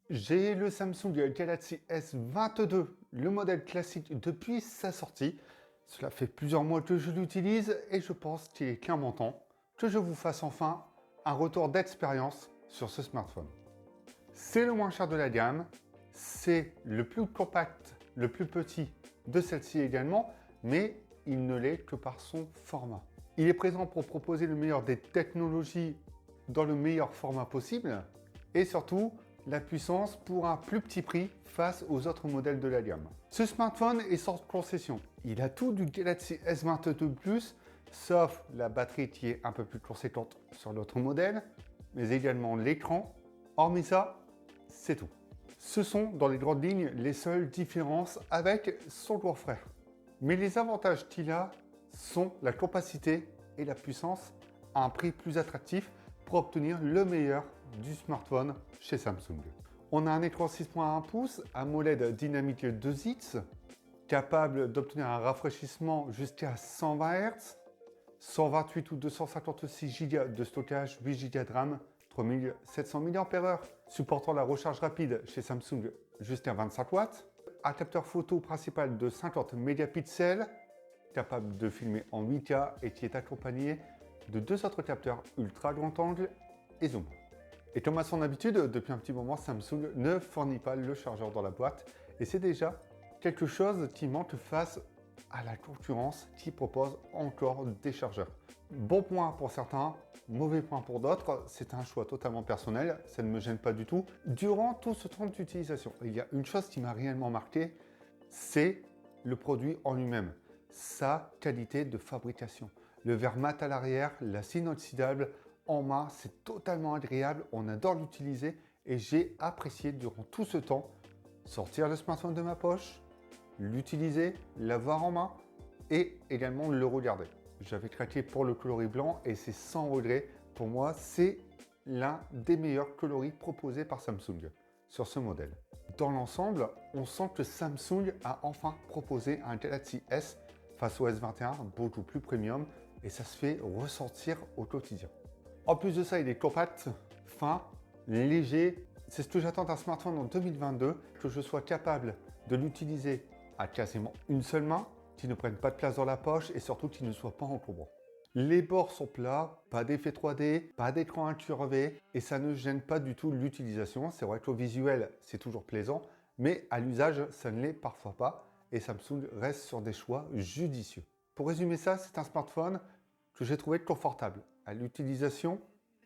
J'ai le Samsung Galaxy S22, le modèle classique depuis sa sortie. Cela fait plusieurs mois que je l'utilise et je pense qu'il est clairement temps que je vous fasse enfin un retour d'expérience sur ce smartphone. C'est le moins cher de la gamme, c'est le plus compact, le plus petit de celle-ci également, mais il ne l'est que par son format. Il est présent pour proposer le meilleur des technologies dans le meilleur format possible et surtout la puissance pour un plus petit prix face aux autres modèles de la gamme. Ce smartphone est sans concession. Il a tout du Galaxy S22 Plus, sauf la batterie qui est un peu plus conséquente sur l'autre modèle, mais également l'écran. Hormis ça, c'est tout. Ce sont dans les grandes lignes les seules différences avec son gros frère. Mais les avantages qu'il a sont la capacité et la puissance à un prix plus attractif pour obtenir le meilleur du smartphone chez Samsung. On a un écran 6.1 pouces AMOLED dynamique 2 Hz, capable d'obtenir un rafraîchissement jusqu'à 120 Hz, 128 ou 256 Go de stockage, 8 Go de RAM, 3700 mAh, supportant la recharge rapide chez Samsung jusqu'à 25 watts, un capteur photo principal de 50 mégapixels, capable de filmer en 8K et qui est accompagné de deux autres capteurs ultra grand angle et zoom. Et comme à son habitude, depuis un petit moment, Samsung ne fournit pas le chargeur dans la boîte et c'est déjà quelque chose qui manque face à la concurrence qui propose encore des chargeurs. Bon point pour certains, mauvais point pour d'autres, c'est un choix totalement personnel, ça ne me gêne pas du tout. Durant tout ce temps d'utilisation, il y a une chose qui m'a réellement marqué, c'est le produit en lui-même, sa qualité de fabrication. Le verre mat à l'arrière, l'acier inoxydable en main, c'est totalement agréable, on adore l'utiliser et j'ai apprécié durant tout ce temps sortir le smartphone de ma poche, l'utiliser, l'avoir en main et également le regarder. J'avais craqué pour le coloris blanc et c'est sans regret. Pour moi, c'est l'un des meilleurs coloris proposés par Samsung sur ce modèle. Dans l'ensemble, on sent que Samsung a enfin proposé un Galaxy S face au S21 beaucoup plus premium et ça se fait ressentir au quotidien. En plus de ça, il est compact, fin, léger. C'est ce que j'attends d'un smartphone en 2022, que je sois capable de l'utiliser à quasiment une seule main, qui ne prenne pas de place dans la poche et surtout qui ne soit pas encombrant. Les bords sont plats, pas d'effet 3D, pas d'écran incurvé et ça ne gêne pas du tout l'utilisation. C'est vrai qu'au visuel, c'est toujours plaisant, mais à l'usage, ça ne l'est parfois pas et Samsung reste sur des choix judicieux. Pour résumer ça, c'est un smartphone que j'ai trouvé confortable à l'utilisation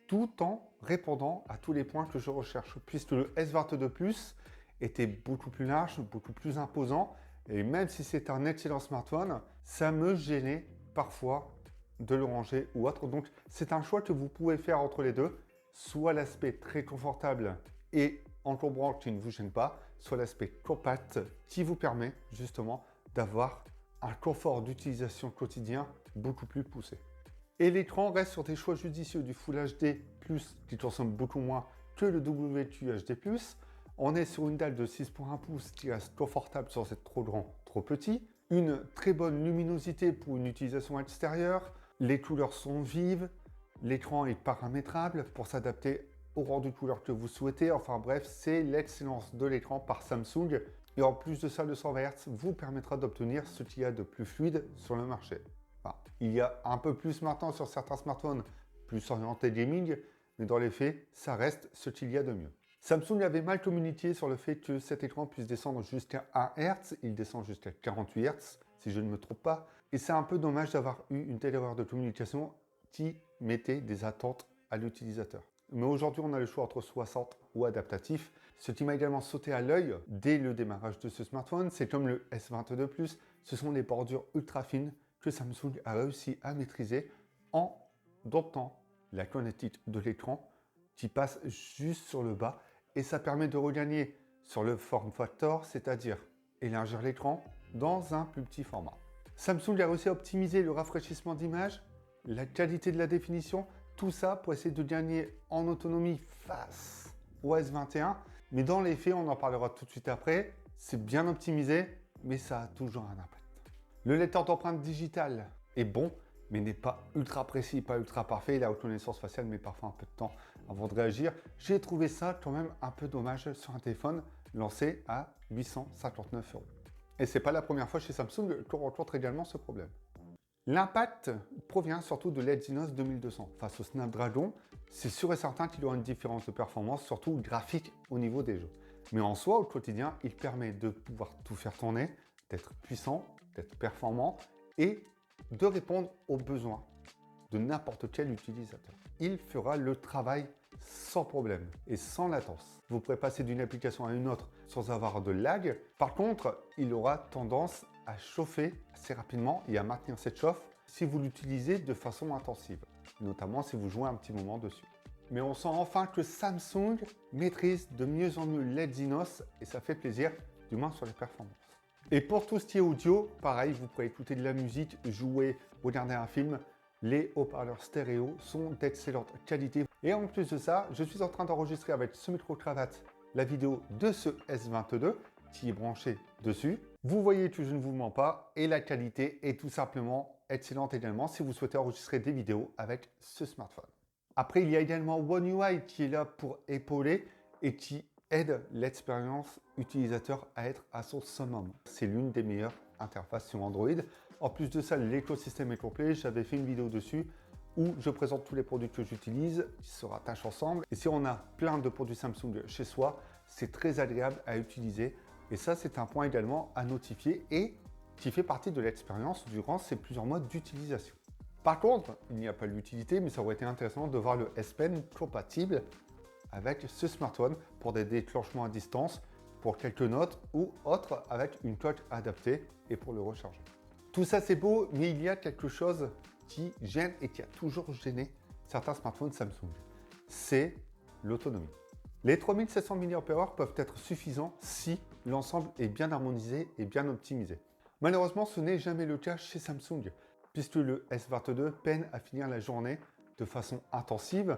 tout en répondant à tous les points que je recherche, puisque le S22 Plus était beaucoup plus large, beaucoup plus imposant, et même si c'est un excellent smartphone, ça me gênait parfois de le ranger ou autre. Donc c'est un choix que vous pouvez faire entre les deux, soit l'aspect très confortable et encombrant qui ne vous gêne pas, soit l'aspect compact qui vous permet justement d'avoir un confort d'utilisation quotidien beaucoup plus poussé. Et l'écran reste sur des choix judicieux du Full HD+, qui consomme beaucoup moins que le WQHD+. On est sur une dalle de 6.1 pouces qui reste confortable sans être trop grand, trop petit. Une très bonne luminosité pour une utilisation extérieure. Les couleurs sont vives. L'écran est paramétrable pour s'adapter au rendu de couleur que vous souhaitez. Enfin bref, c'est l'excellence de l'écran par Samsung. Et en plus de ça, le 120 Hz vous permettra d'obtenir ce qu'il y a de plus fluide sur le marché. Enfin, il y a un peu plus maintenant sur certains smartphones, plus orientés gaming, mais dans les faits, ça reste ce qu'il y a de mieux. Samsung avait mal communiqué sur le fait que cet écran puisse descendre jusqu'à 1 Hz, il descend jusqu'à 48 Hz, si je ne me trompe pas, et c'est un peu dommage d'avoir eu une telle erreur de communication qui mettait des attentes à l'utilisateur. Mais aujourd'hui, on a le choix entre 60 ou adaptatif. Ce qui m'a également sauté à l'œil dès le démarrage de ce smartphone, c'est comme le S22 Plus, ce sont des bordures ultra fines que Samsung a réussi à maîtriser en domptant la connectique de l'écran qui passe juste sur le bas et ça permet de regagner sur le form factor, c'est-à-dire élargir l'écran dans un plus petit format. Samsung a réussi à optimiser le rafraîchissement d'image, la qualité de la définition, tout ça pour essayer de gagner en autonomie face au S21, mais dans les faits, on en parlera tout de suite après, c'est bien optimisé, mais ça a toujours un impact. Le lecteur d'empreintes digitales est bon, mais n'est pas ultra précis, pas ultra parfait. La reconnaissance faciale met parfois un peu de temps avant de réagir. J'ai trouvé ça quand même un peu dommage sur un téléphone lancé à 859 €. Et c'est pas la première fois chez Samsung qu'on rencontre également ce problème. L'impact provient surtout de l'Exynos 2200. Face au Snapdragon, c'est sûr et certain qu'il y aura une différence de performance, surtout graphique au niveau des jeux. Mais en soi, au quotidien, il permet de pouvoir tout faire tourner, d'être puissant, d'être performant et de répondre aux besoins de n'importe quel utilisateur. Il fera le travail sans problème et sans latence. Vous pourrez passer d'une application à une autre sans avoir de lag. Par contre, il aura tendance à chauffer assez rapidement et à maintenir cette chauffe si vous l'utilisez de façon intensive, notamment si vous jouez un petit moment dessus. Mais on sent enfin que Samsung maîtrise de mieux en mieux l'Exynos et ça fait plaisir, du moins sur les performances. Et pour tout ce qui est audio, pareil, vous pourrez écouter de la musique, jouer, regarder un film. Les haut-parleurs stéréo sont d'excellente qualité. Et en plus de ça, je suis en train d'enregistrer avec ce micro-cravate la vidéo de ce S22 qui est branché dessus. Vous voyez que je ne vous mens pas et la qualité est tout simplement excellente également si vous souhaitez enregistrer des vidéos avec ce smartphone. Après, il y a également One UI qui est là pour épauler et qui aide l'expérience utilisateur à être à son summum. C'est l'une des meilleures interfaces sur Android. En plus de ça, l'écosystème est complet. J'avais fait une vidéo dessus où je présente tous les produits que j'utilise qui se rattachent ensemble. Et si on a plein de produits Samsung chez soi, c'est très agréable à utiliser. Et ça, c'est un point également à notifier et qui fait partie de l'expérience durant ces plusieurs mois d'utilisation. Par contre, il n'y a pas l'utilité, mais ça aurait été intéressant de voir le S Pen compatible avec ce smartphone pour des déclenchements à distance, pour quelques notes ou autres avec une coque adaptée et pour le recharger. Tout ça c'est beau, mais il y a quelque chose qui gêne et qui a toujours gêné certains smartphones Samsung. C'est l'autonomie. Les 3700 mAh peuvent être suffisants si l'ensemble est bien harmonisé et bien optimisé. Malheureusement, ce n'est jamais le cas chez Samsung, puisque le S22 peine à finir la journée de façon intensive.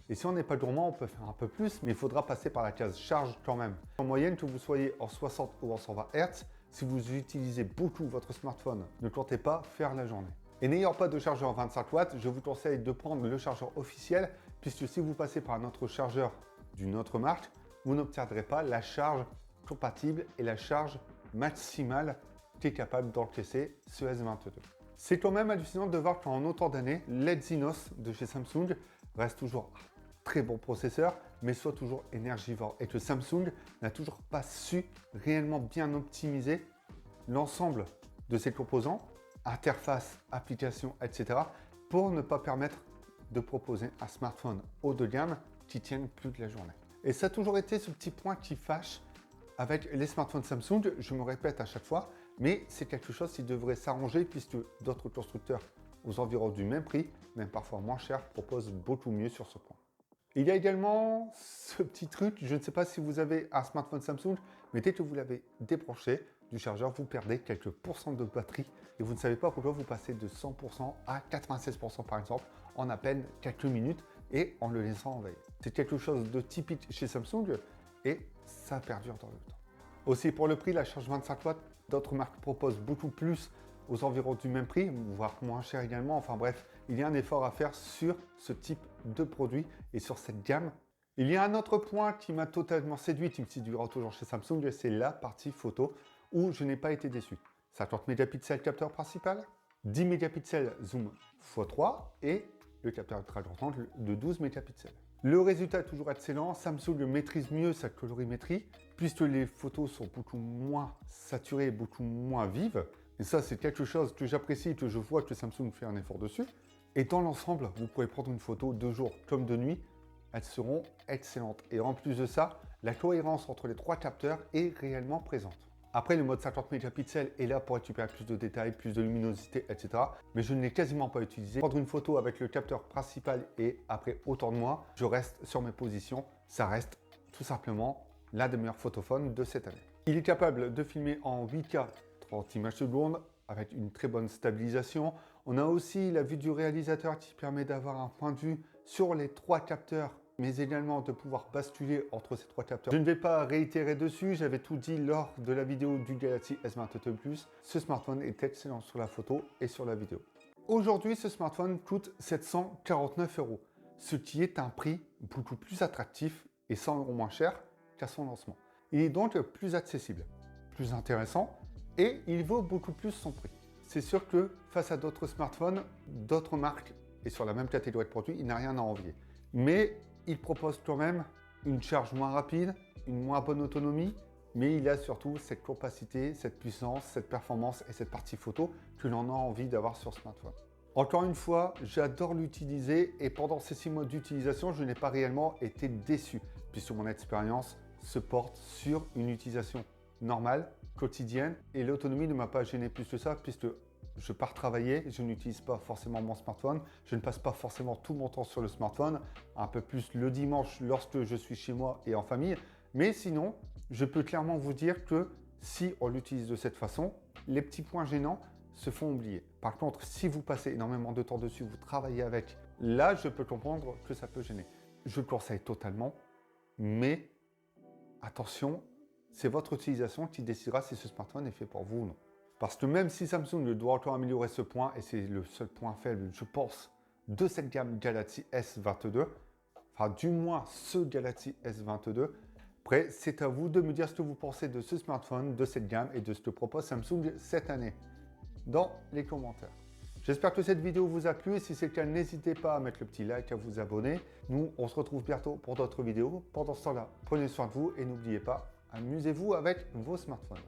Et si on n'est pas gourmand, on peut faire un peu plus, mais il faudra passer par la case charge quand même. En moyenne, que vous soyez en 60 ou en 120 Hz, si vous utilisez beaucoup votre smartphone, ne comptez pas faire la journée. Et n'ayant pas de chargeur 25 watts, je vous conseille de prendre le chargeur officiel, puisque si vous passez par un autre chargeur d'une autre marque, vous n'obtiendrez pas la charge compatible et la charge maximale qui est capable d'encaisser ce S22. C'est quand même hallucinant de voir qu'en autant d'années, l'Exynos de chez Samsung reste toujours un très bon processeur, mais soit toujours énergivore et que Samsung n'a toujours pas su réellement bien optimiser l'ensemble de ses composants, interface, applications, etc. pour ne pas permettre de proposer un smartphone haut de gamme qui tienne plus de la journée. Et ça a toujours été ce petit point qui fâche avec les smartphones Samsung, je me répète à chaque fois, mais c'est quelque chose qui devrait s'arranger puisque d'autres constructeurs aux environs du même prix, même parfois moins cher, proposent beaucoup mieux sur ce point. Il y a également ce petit truc, je ne sais pas si vous avez un smartphone Samsung, mais dès que vous l'avez débranché du chargeur, vous perdez quelques pourcents de batterie et vous ne savez pas pourquoi vous passez de 100% à 96% par exemple en à peine quelques minutes et en le laissant en veille. C'est quelque chose de typique chez Samsung et ça perdure dans le temps. Aussi pour le prix, la charge 25 watts, d'autres marques proposent beaucoup plus aux environs du même prix, voire moins cher également. Enfin bref, il y a un effort à faire sur ce type de produit et sur cette gamme. Il y a un autre point qui m'a totalement séduit, qui me séduira toujours chez Samsung, c'est la partie photo où je n'ai pas été déçu. 50 mégapixels capteur principal, 10 mégapixels zoom x3 et le capteur ultra grand angle de 12 mégapixels. Le résultat est toujours excellent, Samsung maîtrise mieux sa colorimétrie puisque les photos sont beaucoup moins saturées, beaucoup moins vives. Et ça, c'est quelque chose que j'apprécie et que je vois que Samsung fait un effort dessus. Et dans l'ensemble, vous pouvez prendre une photo de jour comme de nuit, elles seront excellentes. Et en plus de ça, la cohérence entre les trois capteurs est réellement présente. Après, le mode 50 mégapixels est là pour récupérer plus de détails, plus de luminosité, etc. Mais je ne l'ai quasiment pas utilisé. Prendre une photo avec le capteur principal et après autant de mois, je reste sur mes positions. Ça reste tout simplement l'un des meilleurs photophones de cette année. Il est capable de filmer en 8K 30 images secondes avec une très bonne stabilisation. On a aussi la vue du réalisateur qui permet d'avoir un point de vue sur les trois capteurs, mais également de pouvoir basculer entre ces trois capteurs. Je ne vais pas réitérer dessus, j'avais tout dit lors de la vidéo du Galaxy S22 Plus. Ce smartphone est excellent sur la photo et sur la vidéo. Aujourd'hui, ce smartphone coûte 749 €, ce qui est un prix beaucoup plus attractif et 100 € moins cher qu'à son lancement. Il est donc plus accessible, plus intéressant et il vaut beaucoup plus son prix. C'est sûr que face à d'autres smartphones, d'autres marques et sur la même catégorie de produits, il n'a rien à envier. Mais il propose quand même une charge moins rapide, une moins bonne autonomie, mais il a surtout cette capacité, cette puissance, cette performance et cette partie photo que l'on a envie d'avoir sur smartphone. Encore une fois, j'adore l'utiliser et pendant ces 6 mois d'utilisation, je n'ai pas réellement été déçu puisque mon expérience se porte sur une utilisation normale, quotidienne et l'autonomie ne m'a pas gêné plus que ça puisque je pars travailler, je n'utilise pas forcément mon smartphone, je ne passe pas forcément tout mon temps sur le smartphone, un peu plus le dimanche lorsque je suis chez moi et en famille, mais sinon, je peux clairement vous dire que si on l'utilise de cette façon, les petits points gênants se font oublier. Par contre, si vous passez énormément de temps dessus, vous travaillez avec, là, je peux comprendre que ça peut gêner. Je le conseille totalement, mais attention, c'est votre utilisation qui décidera si ce smartphone est fait pour vous ou non. Parce que même si Samsung doit encore améliorer ce point, et c'est le seul point faible, je pense, de cette gamme Galaxy S22, enfin du moins ce Galaxy S22, après, c'est à vous de me dire ce que vous pensez de ce smartphone, de cette gamme et de ce que propose Samsung cette année dans les commentaires. J'espère que cette vidéo vous a plu et si c'est le cas, n'hésitez pas à mettre le petit like, à vous abonner. Nous, on se retrouve bientôt pour d'autres vidéos. Pendant ce temps-là, prenez soin de vous et n'oubliez pas, amusez-vous avec vos smartphones.